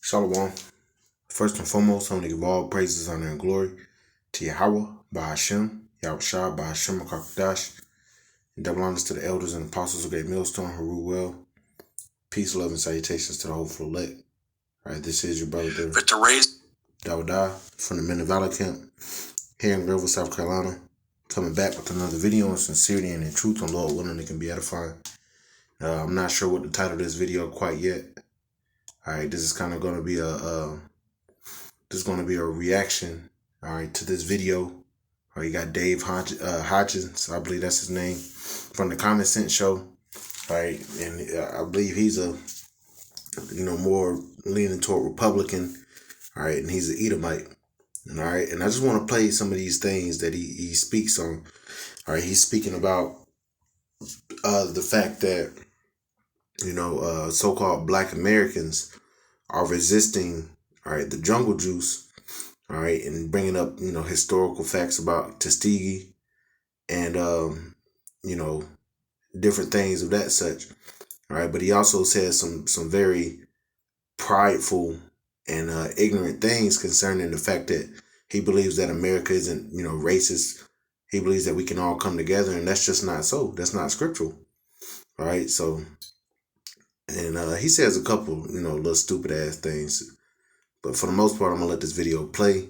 Shalom. First and foremost, I want to give all praises, honor, and glory to Yahweh, Bahashem, Yahushua, Bahashem, Kakadash, and double honors to the elders and apostles of Great Millstone who rule well. Peace, love, and salutations to the hopeful elect. All right, this is your brother Dawada from the Men of Valor Camp here in Greenville, South Carolina, coming back with another video on sincerity and in truth on Lord willing it can be edifying. I'm not sure what the title of this video quite yet. All right, this is kind of going to be a reaction, all right, to this video. All right, you got Dave Hodgins, I believe that's his name, from the Common Sense Show. All right, and I believe he's more leaning toward Republican. All right, and he's an Edomite. All right, and I just want to play some of these things that he speaks on. All right, he's speaking about the fact that so-called Black Americans are resisting, all right, the jungle juice, all right, and bringing up, historical facts about Tuskegee and, different things of that such, all right. But he also says some very prideful and ignorant things concerning the fact that he believes that America isn't, racist. He believes that we can all come together, and that's just not so. That's not scriptural, all right. So, and he says a couple, little stupid ass things. But for the most part, I'm going to let this video play.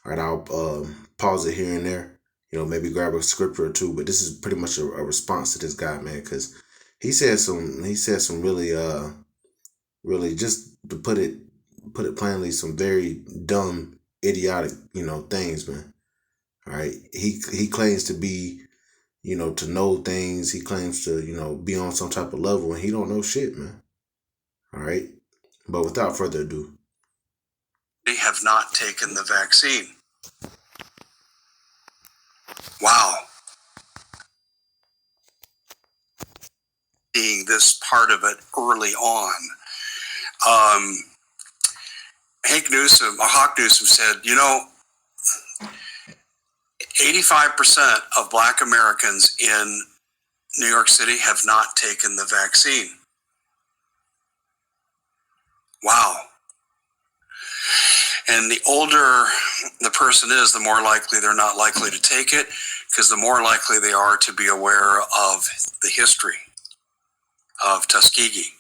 All right, I'll pause it here and there. Maybe grab a scripture or two. But this is pretty much a response to this guy, man. Because he said some really, really, just to put it plainly, some very dumb, idiotic, things, man. All right. He claims to be, to know things. He claims to, be on some type of level. And he don't know shit, man. All right. But without further ado. They have not taken the vaccine. Wow. Being this part of it early on. Hawk Newsom said, 85% of Black Americans in New York City have not taken the vaccine. Wow. And the older the person is, the more likely they're not likely to take it, because the more likely they are to be aware of the history of Tuskegee.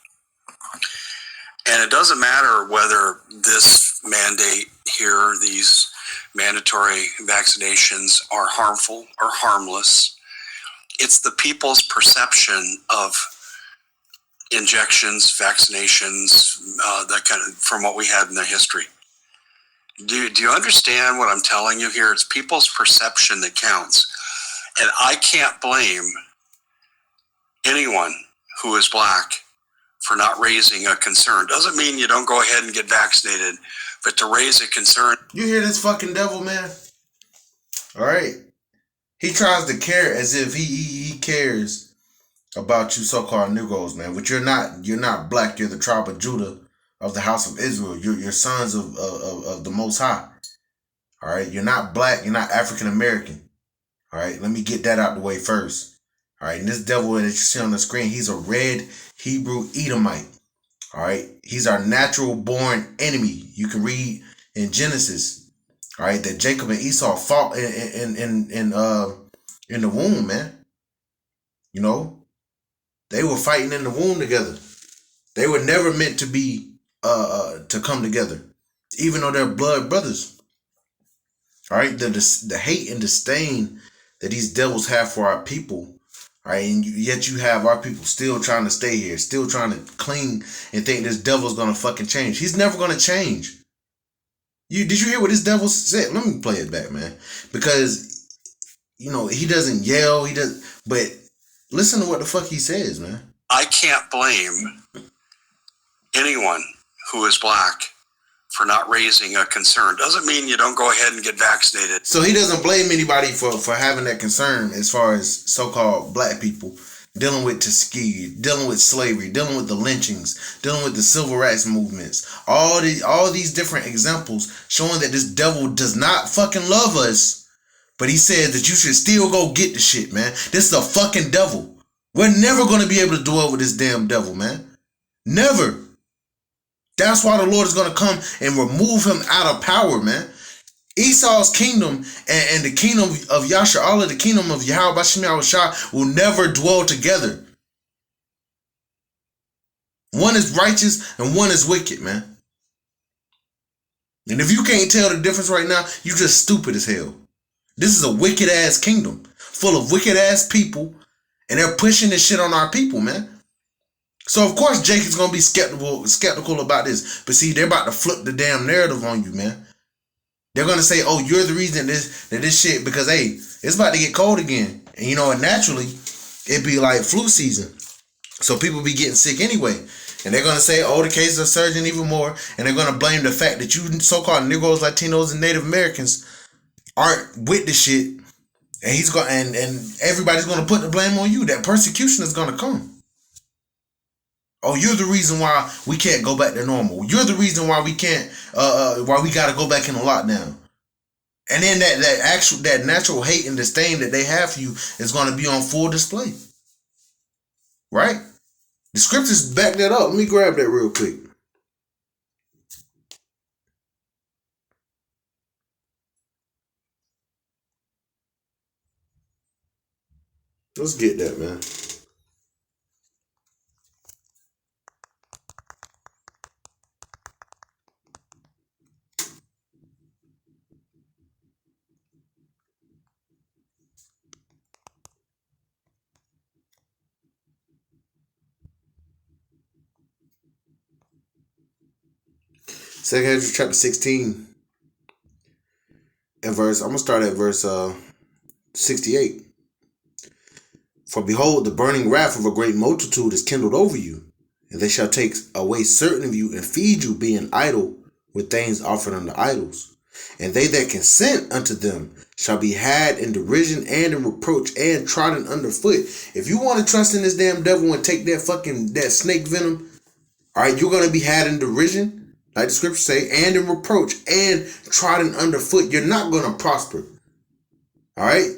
And it doesn't matter whether this mandate here, these mandatory vaccinations are harmful or harmless. It's the people's perception of injections, vaccinations, that kind of, from what we had in the history. Do you understand what I'm telling you here? It's people's perception that counts. And I can't blame anyone who is Black for not raising a concern. Doesn't mean you don't go ahead and get vaccinated, but to raise a concern. You hear this fucking devil, man? All right. He tries to care as if he cares about you so-called Negroes, man. But you're not Black. You're the tribe of Judah, of the house of Israel. You're sons of the Most High. All right. You're not Black. You're not African American. All right. Let me get that out the way first. All right. And this devil that you see on the screen, he's a red Hebrew Edomite. All right. He's our natural born enemy. You can read in Genesis, all right, that Jacob and Esau fought in the womb, man. They were fighting in the womb together. They were never meant to be to come together, even though they're blood brothers. All right. The hate and disdain that these devils have for our people. All right, and yet you have our people still trying to stay here, still trying to cling and think this devil's gonna fucking change. He's never gonna change. Did you hear what this devil said? Let me play it back, man, because he doesn't yell, but listen to what the fuck he says, man. I can't blame anyone who is Black for not raising a concern. Doesn't mean you don't go ahead and get vaccinated. So he doesn't blame anybody for having that concern as far as so-called Black people dealing with Tuskegee, dealing with slavery, dealing with the lynchings, dealing with the civil rights movements. All these different examples showing that this devil does not fucking love us, but he says that you should still go get the shit, man. This is a fucking devil. We're never going to be able to dwell with this damn devil, man. Never. That's that's why the Lord is going to come and remove him out of power, man. Esau's kingdom and the kingdom of Yasharallah, the kingdom of Yahweh Bashim Yahushua will never dwell together. One is righteous and one is wicked, man. And if you can't tell the difference right now, you just stupid as hell. This is a wicked ass kingdom full of wicked ass people, and they're pushing this shit on our people, man. So of course Jacob's gonna be skeptical about this. But see, they're about to flip the damn narrative on you, man. They're gonna say, "Oh, you're the reason this shit," because hey, it's about to get cold again, and and naturally, it'd be like flu season, so people be getting sick anyway. And they're gonna say, "Oh, the cases are surging even more," and they're gonna blame the fact that you so-called Negroes, Latinos, and Native Americans aren't with the shit, and and everybody's gonna put the blame on you. That persecution is gonna come. Oh, you're the reason why we can't go back to normal. You're the reason why we can't, why we gotta go back in a lockdown. And then that natural hate and disdain that they have for you is gonna be on full display, right? The scriptures back that up. Let me grab that real quick. Let's get that, man. Second Ezra chapter 16 and I'm gonna start at verse 68. For behold, the burning wrath of a great multitude is kindled over you, and they shall take away certain of you and feed you, being idle with things offered unto idols. And they that consent unto them shall be had in derision and in reproach and trodden underfoot. If you want to trust in this damn devil and take that snake venom, all right, you're gonna be had in derision, like the scriptures say, and in reproach and trodden underfoot. You're not gonna prosper. All right,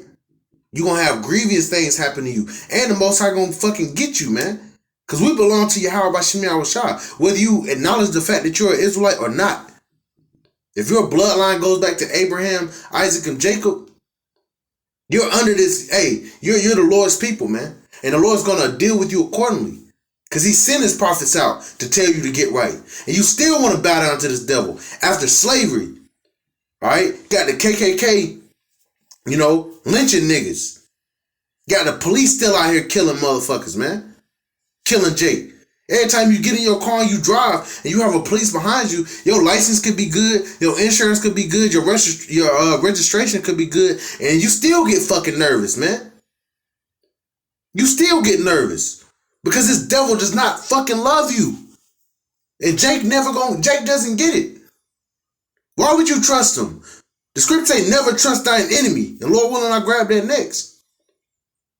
you're gonna have grievous things happen to you, and the Most High gonna fucking get you, man. Because we belong to Yahweh Bashim Yahushua, whether you acknowledge the fact that you're an Israelite or not. If your bloodline goes back to Abraham, Isaac, and Jacob, you're under this. Hey, you're the Lord's people, man, and the Lord's gonna deal with you accordingly. Because he sent his prophets out to tell you to get right. And you still want to bow down to this devil after slavery. All right? Got the KKK, lynching niggas. Got the police still out here killing motherfuckers, man. Killing Jake. Every time you get in your car and you drive and you have a police behind you, your license could be good, your insurance could be good, your registration could be good, and you still get fucking nervous, man. You still get nervous. Because this devil does not fucking love you. And Jake doesn't get it. Why would you trust him? The scripture say never trust thine enemy. And Lord willing, I'll grab that next.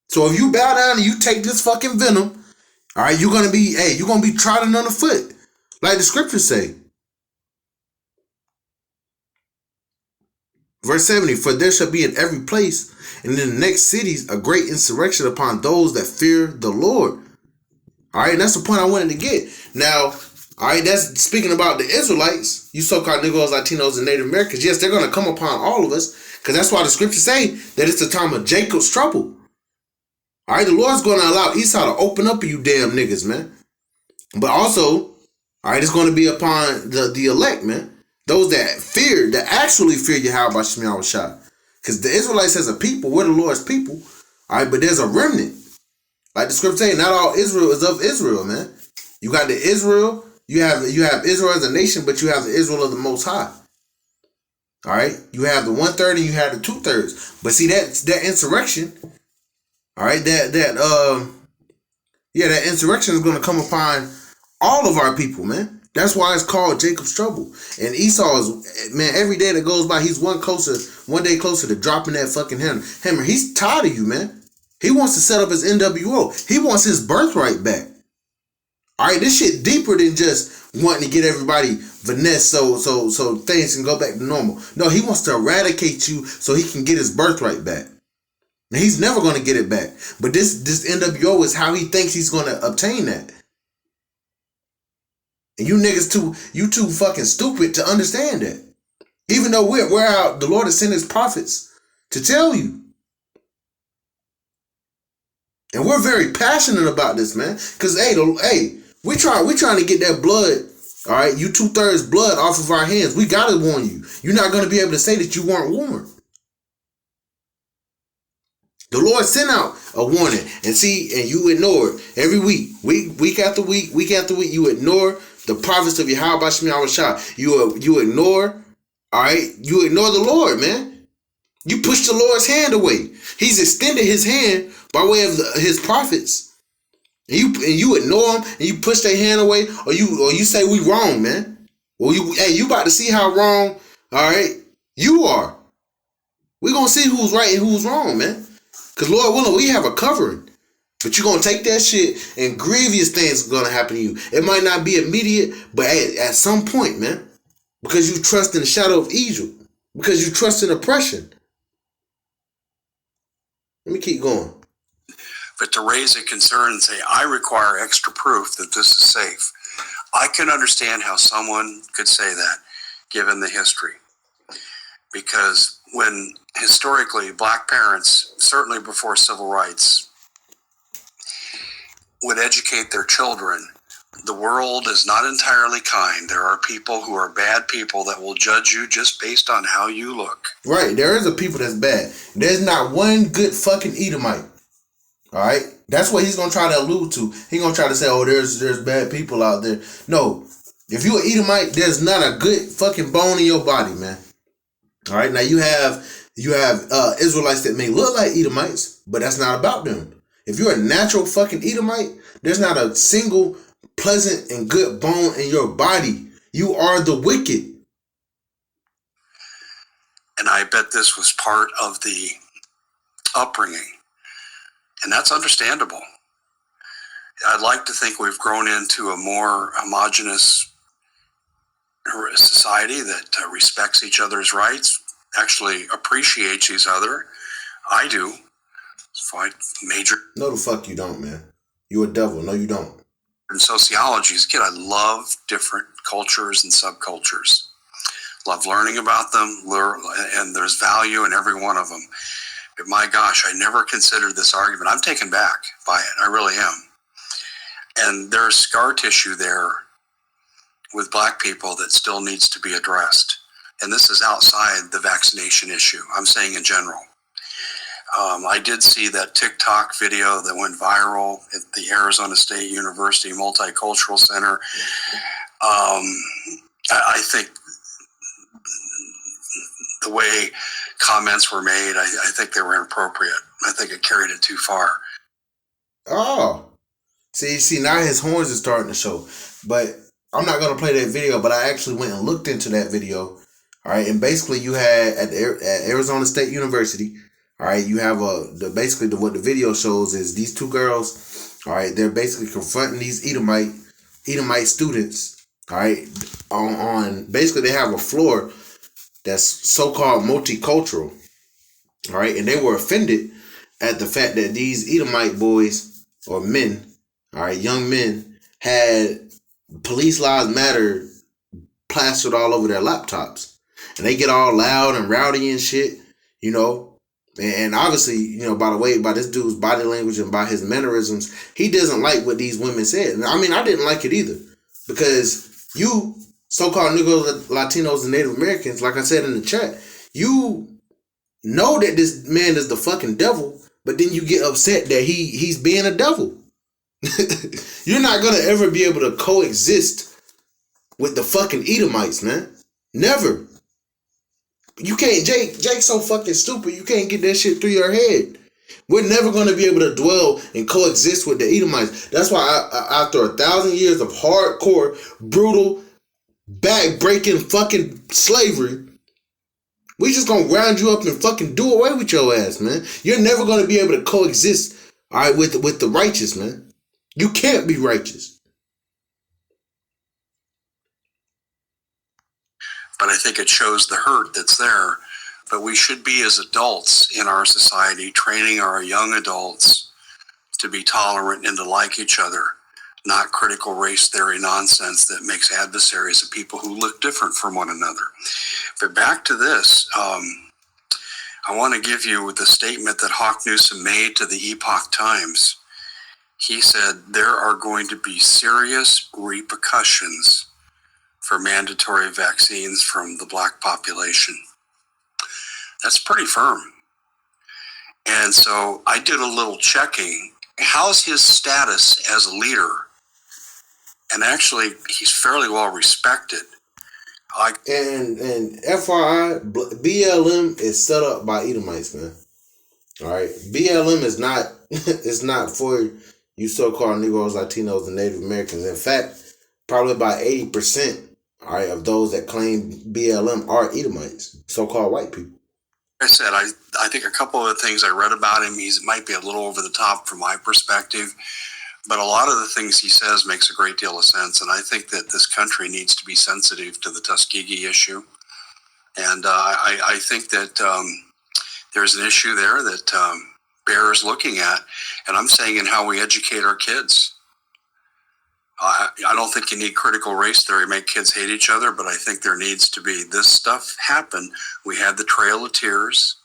So if you bow down and you take this fucking venom, all right, you're gonna be trodden underfoot. Like the scriptures say. Verse 70, for there shall be in every place and in the next cities a great insurrection upon those that fear the Lord. All right, and that's the point I wanted to get. Now, all right, that's speaking about the Israelites, you so-called Negroes, Latinos, and Native Americans. Yes, they're going to come upon all of us, because that's why the scriptures say that it's the time of Jacob's trouble. All right, the Lord's going to allow Esau to open up you damn niggas, man. But also, all right, it's going to be upon the elect, man. Those that actually fear Yahweh Bashim Yahushua. Because the Israelites as a people, we're the Lord's people. All right, but there's a remnant. Like the scripture say, not all Israel is of Israel, man. You got the Israel, you have Israel as a nation, but you have the Israel of the Most High. All right, you have the 1/3 and you have the 2/3. But see that insurrection, all right, that insurrection is going to come upon all of our people, man. That's why it's called Jacob's trouble. And Esau is, man, every day that goes by, he's one day closer to dropping that fucking hammer. He's tired of you, man. He wants to set up his NWO. He wants his birthright back. All right, this shit deeper than just wanting to get everybody finesse so things can go back to normal. No, he wants to eradicate you so he can get his birthright back. Now, he's never going to get it back. But this NWO is how he thinks he's going to obtain that. And you niggas too fucking stupid to understand that. Even though we're out, the Lord has sent his prophets to tell you. And we're very passionate about this, man. Cause we trying to get that blood, all right, you 2/3 blood off of our hands. We gotta warn you. You're not gonna be able to say that you weren't warned. The Lord sent out a warning, and you ignore it every week after week after week. You ignore the prophets of Yahweh Shem Yahushua. You ignore, all right. You ignore the Lord, man. You push the Lord's hand away. He's extended his hand by way of his prophets, and you ignore them, and you push their hand away, or you say we wrong, man. Well, you about to see how wrong, all right, you are. We gonna see who's right and who's wrong, man. Because Lord willing, we have a covering. But you're going to take that shit and grievous things are going to happen to you. It might not be immediate, but at some point, man. Because you trust in the shadow of evil. Because you trust in oppression. Let me keep going. But to raise a concern and say, I require extra proof that this is safe. I can understand how someone could say that, given the history. Because when historically black parents, certainly before civil rights, would educate their children, the world is not entirely kind. There are people who are bad people that will judge you just based on how you look. Right, there is a people that's bad. There's not one good fucking Edomite. All right? That's what he's going to try to allude to. He's going to try to say, oh, there's bad people out there. No, if you're an Edomite, there's not a good fucking bone in your body, man. All right, now you have Israelites that may look like Edomites, but that's not about them. If you're a natural fucking Edomite, there's not a single pleasant and good bone in your body. You are the wicked. And I bet this was part of the upbringing. And that's understandable. I'd like to think we've grown into a more homogenous society that respects each other's rights, actually appreciates each other. I do. No, the fuck you don't, man. You a devil. No, you don't. In sociology, as a kid, I love different cultures and subcultures. Love learning about them, and there's value in every one of them. But my gosh, I never considered this argument. I'm taken back by it. I really am. And there's scar tissue there with black people that still needs to be addressed. And this is outside the vaccination issue. I'm saying in general. I did see that TikTok video that went viral at the Arizona State University Multicultural Center. I think the way comments were made, I think they were inappropriate. I think it carried it too far. Oh. See, now his horns are starting to show. But I'm not going to play that video, but I actually went and looked into that video. All right, and basically you had at Arizona State University, all right, you have what the video shows is these two girls, all right, they're basically confronting these Edomite students, all right, on basically they have a floor that's so-called multicultural, all right, and they were offended at the fact that these Edomite boys or men, all right, young men, had Police Lives Matter plastered all over their laptops. And they get all loud and rowdy and shit, you know. And obviously, you know, by this dude's body language and by his mannerisms, he doesn't like what these women said. And I mean, I didn't like it either. Because you, so-called Negroes, Latinos, and Native Americans, like I said in the chat, you know that this man is the fucking devil, but then you get upset that he's being a devil. You're not going to ever be able to coexist with the fucking Edomites, man. Never. You can't, Jake's so fucking stupid, you can't get that shit through your head. We're never going to be able to dwell and coexist with the Edomites. That's why after 1,000 years of hardcore, brutal, back-breaking fucking slavery, we just going to round you up and fucking do away with your ass, man. You're never going to be able to coexist, all right, with the righteous, man. You can't be righteous. But I think it shows the hurt that's there. But we should be, as adults in our society, training our young adults to be tolerant and to like each other. not critical race theory nonsense that makes adversaries of people who look different from one another. But back to this, I want to give you the statement that Hawk Newsom made to the Epoch Times. He said there are going to be serious repercussions for mandatory vaccines from the black population. That's pretty firm. And so I did a little checking. How's his status as a leader? And actually, he's fairly well respected. And FYI, BLM is set up by Edomites, man. All right, BLM is not it's not for you so-called Negroes, Latinos, and Native Americans. In fact, probably about 80%, all right, of those that claim BLM are Edomites, so-called white people. I said, I think a couple of the things I read about him, he might be a little over the top from my perspective, but a lot of the things he says makes a great deal of sense. And I think that this country needs to be sensitive to the Tuskegee issue. And I think that there's an issue there that bears looking at. And I'm saying in how we educate our kids. I don't think you need critical race theory to make kids hate each other, but I think there needs to be this stuff happen. We had the Trail of Tears.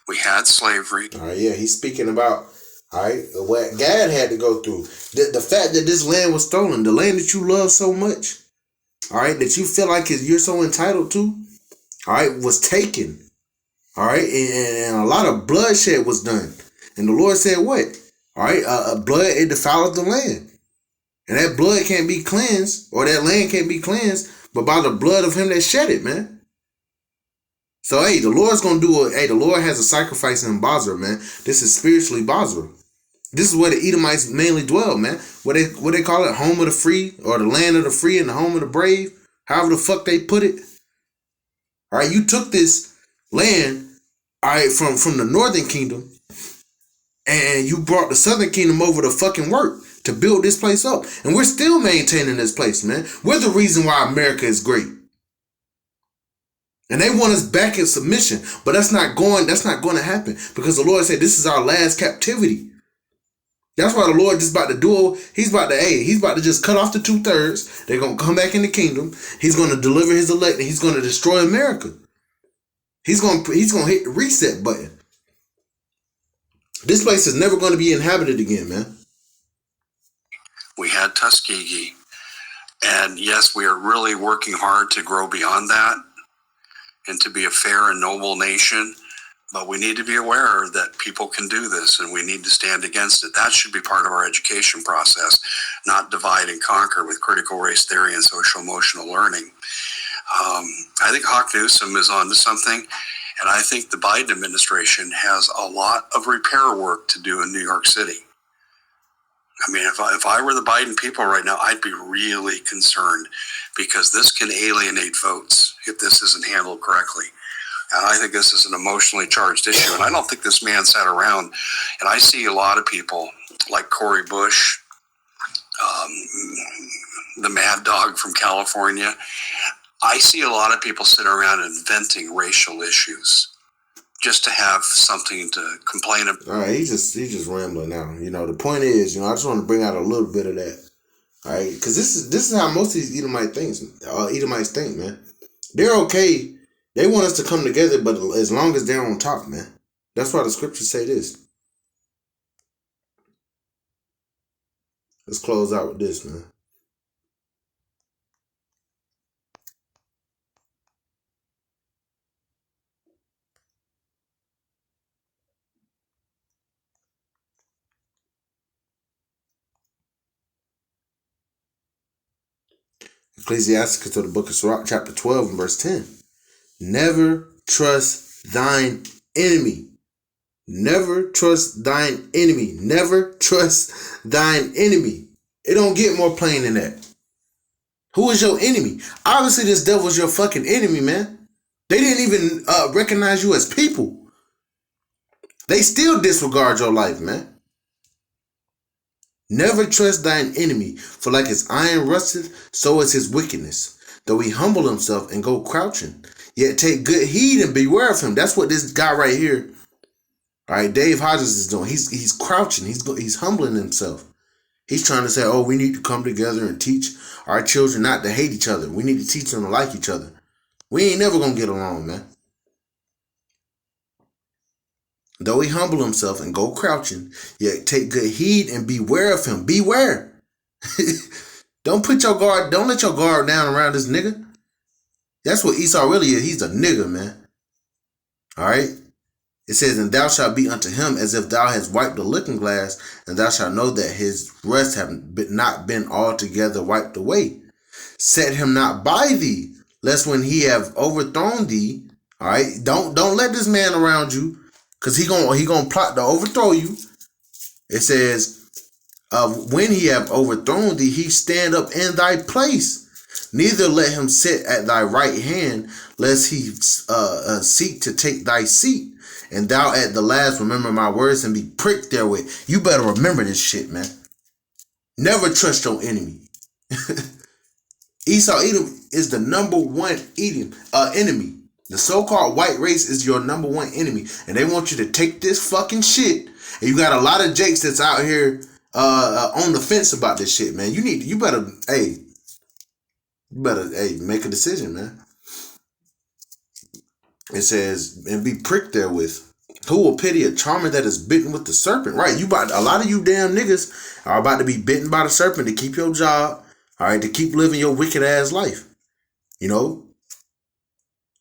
We had slavery. All right, yeah, he's speaking about, all right, what Gad had to go through. The fact that this land was stolen, the land that you love so much, all right, that you feel like you're so entitled to, all right, was taken. All right, and a lot of bloodshed was done. And the Lord said what? All right, blood, it defileth the land. And that blood can't be cleansed, or that land can't be cleansed, but by the blood of him that shed it, man. So, hey, the Lord's going to do the Lord has a sacrifice in Basra, man. This is spiritually Basra. This is where the Edomites mainly dwell, man. What they call it, home of the free, or the land of the free and the home of the brave, however the fuck they put it. All right, you took this land, all right, from the northern kingdom, and you brought the southern kingdom over to fucking work to build this place up. And we're still maintaining this place, man. We're the reason why America is great. And they want us back in submission. But that's not going to happen. Because the Lord said this is our last captivity. That's why the Lord just about to do, he's about to just cut off the 2/3. They're going to come back in the kingdom. He's going to deliver his elect, and he's going to destroy America. He's going to hit the reset button. This place is never going to be inhabited again, man. We had Tuskegee. And yes, we are really working hard to grow beyond that and to be a fair and noble nation. But we need to be aware that people can do this and we need to stand against it. That should be part of our education process, not divide and conquer with critical race theory and social emotional learning. I think Hawk Newsom is onto something. And I think the Biden administration has a lot of repair work to do in New York City. I mean, if I were the Biden people right now, I'd be really concerned because this can alienate votes if this isn't handled correctly. And I think this is an emotionally charged issue. And I don't think this man sat around. And I see a lot of people like Cori Bush, the Mad Dog from California. I see a lot of people sitting around inventing racial issues just to have something to complain about. All right, he's just rambling now. You know, the point is, I just want to bring out a little bit of that. All right, because this is how most of these Edomites think, man. They're okay. They want us to come together, but as long as they're on top, man. That's why the scriptures say this. Let's close out with this, man. Ecclesiasticus to the book of Sirach, chapter 12 and verse 10. Never trust thine enemy. Never trust thine enemy. Never trust thine enemy. It don't get more plain than that. Who is your enemy? Obviously, this devil's your fucking enemy, man. They didn't even recognize you as people. They still disregard your life, man. Never trust thine enemy, for like his iron rusteth, so is his wickedness. Though he humble himself and go crouching, yet take good heed and beware of him. That's what this guy right here, all right, Dave Hodges is doing. He's crouching. He's humbling himself. He's trying to say, oh, we need to come together and teach our children not to hate each other. We need to teach them to like each other. We ain't never gonna get along, man. Though he humble himself and go crouching, yet take good heed and beware of him. Beware. Don't let your guard down around this nigga. That's what Esau really is. He's a nigga, man. Alright? It says, and thou shalt be unto him as if thou hast wiped the looking glass, and thou shalt know that his rest have not been altogether wiped away. Set him not by thee, lest when he have overthrown thee, all right, don't let this man around you, because he gonna plot to overthrow you. It says, when he have overthrown thee, he stand up in thy place. Neither let him sit at thy right hand, lest he seek to take thy seat. And thou at the last remember my words and be pricked therewith. You better remember this shit, man. Never trust your enemy. Esau Edom is the number one enemy. The so-called white race is your number one enemy. And they want you to take this fucking shit. And you got a lot of jakes that's out here on the fence about this shit, man. You better make a decision, man. It says, and be pricked therewith. Who will pity a charmer that is bitten with the serpent? Right, a lot of you damn niggas are about to be bitten by the serpent to keep your job, all right, to keep living your wicked ass life. You know,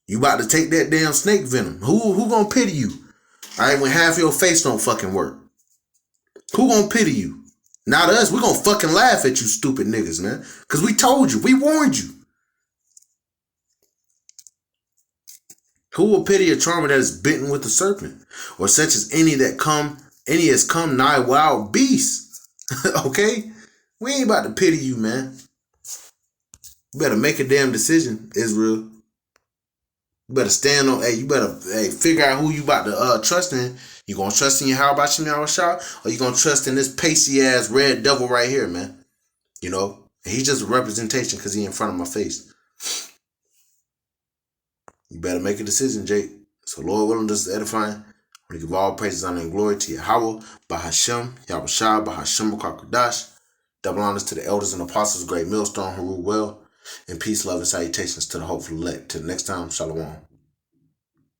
you about to take that damn snake venom. Who gonna pity you? All right, when half your face don't fucking work. Who gonna pity you? Not us. We gonna fucking laugh at you stupid niggas, man. Cause we told you, we warned you. Who will pity a charmer that is bitten with the serpent? Or such as any has come nigh wild beasts. Okay? We ain't about to pity you, man. You better make a damn decision, Israel. You better stand on, figure out who you about to trust in. You gonna trust in Yahweh Bashim Yahushua, or you gonna trust in this pasty ass red devil right here, man? You know? He's just a representation because he in front of my face. You better make a decision, Jake. So Lord willing, this is edifying. I want to give all praises, honor, and glory to Yahweh, Bahashem, Yahushua, Bahashem, Kakadash. Double honors to the elders and apostles, great millstone who rule well. And peace, love, and salutations to the hopeful elect. Till next time, Shalom.